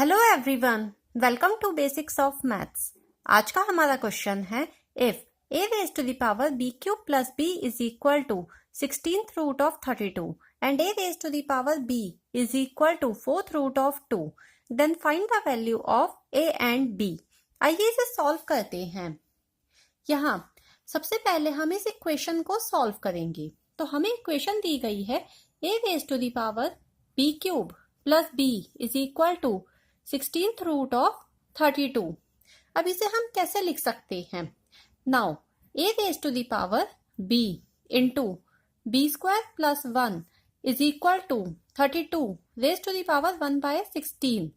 Hello everyone, welcome to basics of maths. आज का हमारा क्वेश्चन है if a raise to the power b cube plus b is equal to 16th root of 32 and a raise to the power b is equal to 4th root of 2, then find the value of a and b। आइए इसे solve करते हैं। यहाँ सबसे पहले हम इस equation को सॉल्व करेंगे। तो हमें इक्वेशन दी गई है a raise to the power b cube plus b is equal to 16th root of 32। अब इसे हम कैसे लिख सकते हैं? Now a raise to the power b into b square plus 1 is equal to 32 raise to the power 1/16।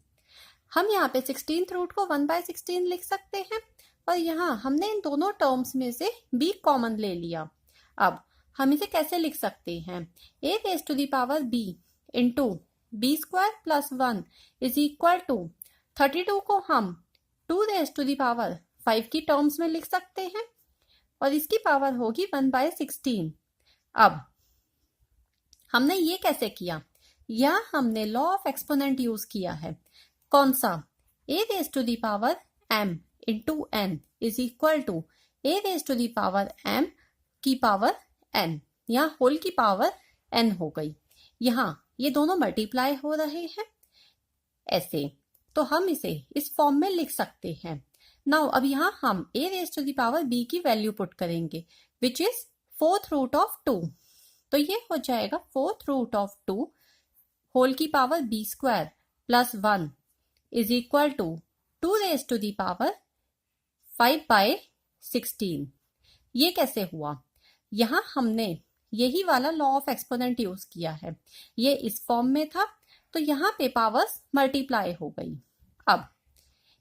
हम यहाँ पे 16th रूट को 1/16 लिख सकते हैं और यहाँ हमने इन दोनों टर्म्स में से b कॉमन ले लिया। अब हम इसे कैसे लिख सकते हैं? a raise to the power b into b square plus 1 is equal to 32 को हम 2 रेज टू द पावर 5 की टर्म्स में लिख सकते हैं और इसकी पावर होगी 1/16। अब हमने ये कैसे किया? या हमने लॉ ऑफ एक्सपोनेंट यूज किया है। कौन सा? a raise to the power m into n is equal to a raise to the power m की पावर n, यहाँ होल की पावर n हो गई। यहाँ ये दोनों मल्टीप्लाई हो रहे हैं ऐसे, तो हम इसे इस फॉर्म में लिख सकते हैं। नाउ अब यहाँ हम a raise to the power b की वैल्यू पुट करेंगे which is 4th root of 2। तो ये हो जाएगा 4th रूट ऑफ 2 होल की power b square plus 1 is equal to 2 raise to the power 5/16। ये कैसे हुआ? यहाँ हमने यही वाला लॉ ऑफ एक्सपोनेंट यूज किया है। ये इस फॉर्म में था तो यहाँ पे पावर्स मल्टीप्लाई हो गई। अब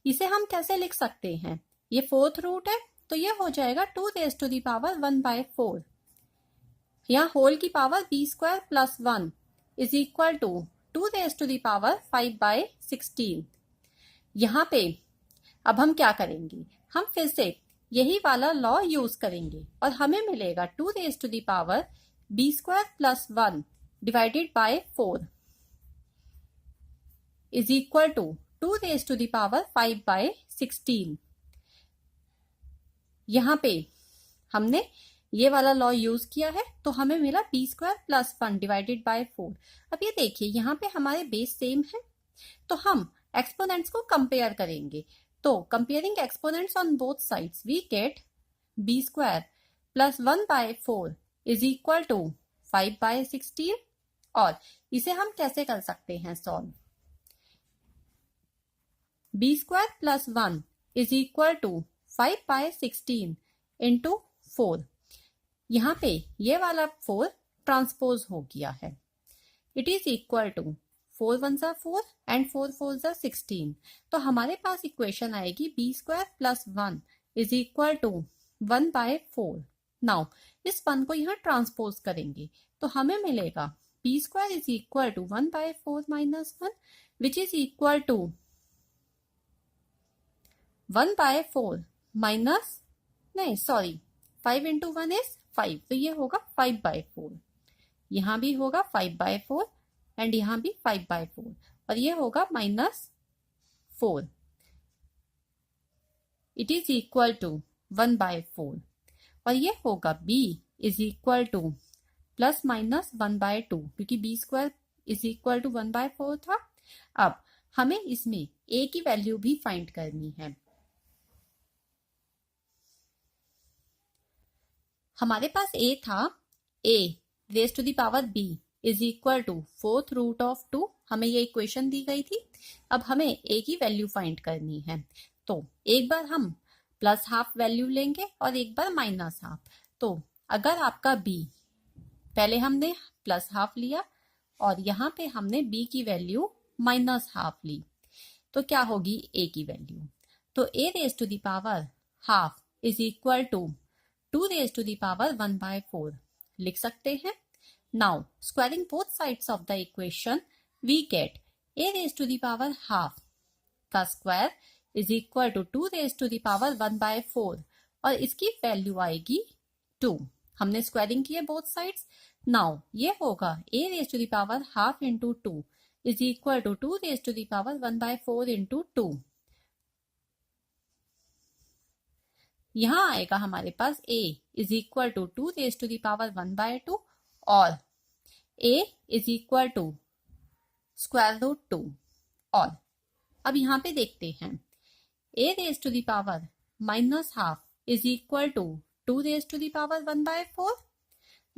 इसे हम कैसे लिख सकते हैं? ये 4th रूट है तो ये हो जाएगा 2 रेज टू द पावर 1/4। यहाँ होल की power b square plus 1 is equal to 2 raise to the power 5/16। यहाँ पे अब हम क्या करेंगे? हम फिर से यही वाला लॉ यूज करेंगे और हमें मिलेगा 2 raise to the power b square plus 1 divided by 4 is equal to 2 raise to the power 5/16। यहाँ पे हमने ये वाला लॉ यूज किया है तो हमें मिला b square plus 1 divided by 4। अब ये देखिए यहाँ पे हमारे बेस सेम है तो हम एक्सपोनेंट्स को कंपेयर करेंगे। तो comparing exponents on both sides we get b square plus 1/4 is equal to 5/16। और इसे हम कैसे कर सकते हैं solve? b square plus 1 is equal to 5/16 into 4। यहाँ पे ये वाला 4 ट्रांसपोज हो गया है। It is equal to 4 1 4 and 4 4 16। तो हमारे पास इक्वेशन आएगी b square plus 1 is equal to 1/4। Now इस 1 को यहाँ ट्रांसपोज करेंगे तो हमें मिलेगा b square is equal to 1/4 minus 1 which is equal to 1/4 minus 5 into 1 is 5, तो ये होगा 5/4। यहाँ भी होगा 5/4 एंड यहाँ भी 5/4 और ये होगा -4। इट इज इक्वल टू 1/4 और ये होगा b is equal to plus minus 1/2 क्योंकि b square is equal to 1/4 था। अब हमें इसमें a की वैल्यू भी फाइंड करनी है। हमारे पास a था a raise to the power b is equal to 4th root of 2। हमें ये इक्वेशन दी गई थी। अब हमें a की वैल्यू फाइंड करनी है तो एक बार हम प्लस हाफ वैल्यू लेंगे और एक बार माइनस हाफ। तो अगर आपका b, पहले हमने प्लस हाफ लिया और यहाँ पे हमने b की वैल्यू माइनस हाफ ली तो क्या होगी a की वैल्यू? तो a raise to the power half is equal to 2 raise to the power 1/4 लिख सकते हैं। Now, squaring both sides of the equation, we get a raised to the power half का square is equal to 2 raised to the power 1/4 और इसकी value आएगी 2। हमने squaring की है बोथ साइड्स। नाउ ये होगा a raised to the power half into 2 is equal to 2 raise to the power 1/4 into 2। यहां आएगा हमारे पास a is equal to 2 raise to the power 1/2 और a is equal to square root 2। और अब यहां पे देखते हैं a raise to the power -12 is equal to 2 raise to the power 1/4।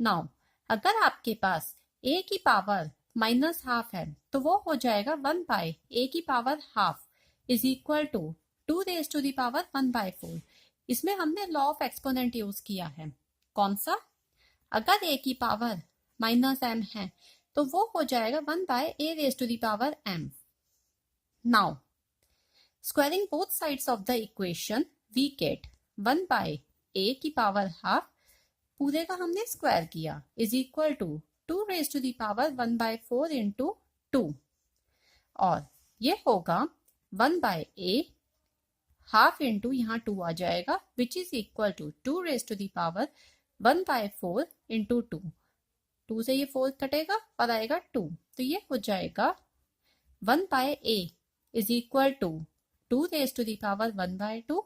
Now अगर आपके पास a की पावर -12 है तो वो हो जाएगा 1/a की power half is equal to 2 raise to the power 1/4। इसमें हमने लॉ ऑफ एक्सपोनेंट यूज किया है। कौन सा? अगर a की पावर -m है तो वो हो जाएगा 1/a raise to the power m। Now squaring both sides of the equation we get 1/a की पावर हाफ पूरे का हमने स्क्वायर किया is equal to 2 raise to the power 1/4 into 2 और ये होगा 1/a हाफ इंटू यहाँ 2 आ जाएगा which is equal to 2 raise to the power 1/4 into 2। 2 से ये 4 कटेगा और आएगा 2 तो ये हो जाएगा 1/a is equal to 2 raise to the power 1/2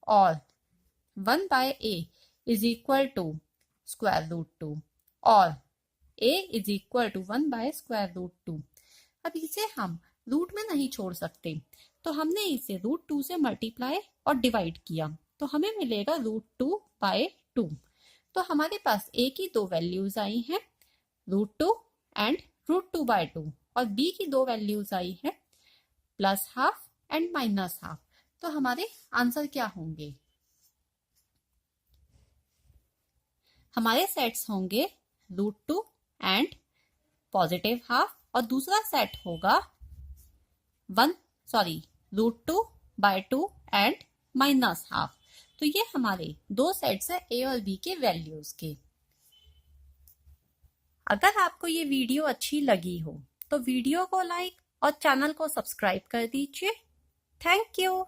और 1/a is equal to square root 2 और a इज इक्वल टू 1/√2। अब इसे हम रूट में नहीं छोड़ सकते तो हमने इसे √2 से मल्टीप्लाई और डिवाइड किया तो हमें मिलेगा √2/2। तो हमारे पास a की दो वैल्यूज आई हैं √2 एंड √2/2 और b की दो वैल्यूज आई है +12 एंड -12। तो हमारे आंसर क्या होंगे? हमारे सेट्स होंगे √2 एंड +12 और दूसरा सेट होगा √2/2 एंड -12। तो ये हमारे दो सेट्स है a और b के वैल्यूज के। अगर आपको ये वीडियो अच्छी लगी हो तो वीडियो को लाइक और चैनल को सब्सक्राइब कर दीजिए। Thank you.